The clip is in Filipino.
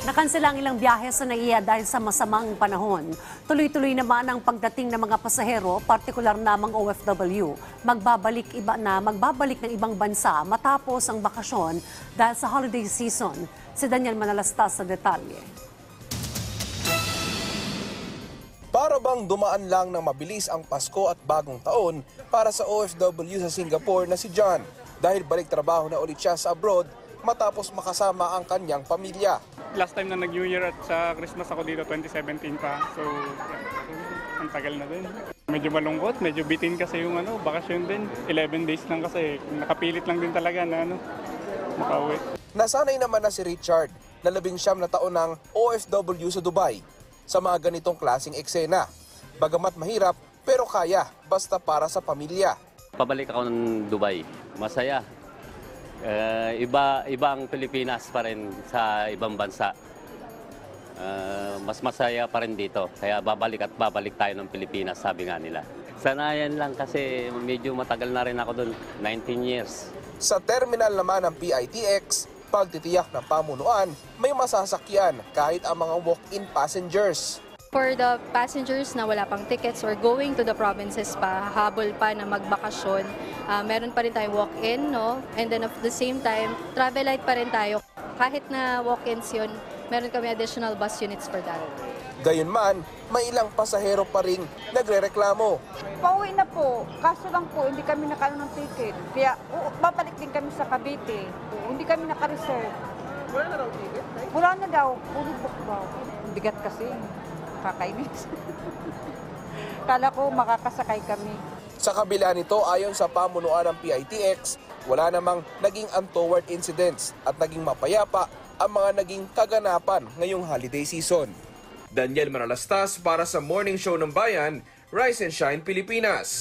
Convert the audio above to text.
Nakansela ang ilang biyahe sa NAIA dahil sa masamang panahon. Tuloy-tuloy naman ang pagdating ng mga pasahero, partikular na mga OFW. Magbabalik ng ibang bansa matapos ang bakasyon dahil sa holiday season. Si Daniel Manalastas sa detalye. Para bang dumaan lang ng mabilis ang Pasko at Bagong Taon para sa OFW sa Singapore na si John dahil balik trabaho na ulit siya sa abroad matapos makasama ang kanyang pamilya. Last time na nag-New Year at sa Christmas ako dito, 2017 pa. So, ang tagal na din. Medyo malungkot, medyo bitin kasi yung bakasyon din. 11 days lang kasi, nakapilit lang din talaga na makauwi. Nasanay naman na si Richard na 19 na taon ng OFW sa Dubai sa mga ganitong klaseng eksena. Bagamat mahirap, pero kaya, basta para sa pamilya. Pabalik ako ng Dubai. Masaya. Iba ang Pilipinas pa rin sa ibang bansa. Mas masaya pa rin dito. Kaya babalik tayo ng Pilipinas, sabi nga nila. Sanayan lang kasi medyo matagal na rin ako doon, 19 years. Sa terminal naman ng PITX, pagtitiyak ng pamunuan, may masasakyan kahit ang mga walk-in passengers. For the passengers na wala pang tickets or going to the provinces pa, habol pa na magbakasyon, meron pa rin tayong walk-in, no? And then at the same time, travel light pa rin tayo. Kahit na walk-ins yun, meron kami additional bus units for that. Gayunman, may ilang pasahero pa rin nagrereklamo. Pauwi na po, kaso lang po, hindi kami nakaano ng ticket. Kaya babalik din kami sa Cavite. Hindi kami naka-reserve. Wala na daw ticket? Wala na daw, fully booked daw. Bigat kasi, kakainis. Kala ko makakasakay kami. Sa kabila nito, ayon sa pamunuan ng PITX, wala namang naging untoward incidents at naging mapayapa ang mga naging kaganapan ngayong holiday season. Daniel Manalastas para sa Morning Show ng Bayan, Rise and Shine Pilipinas.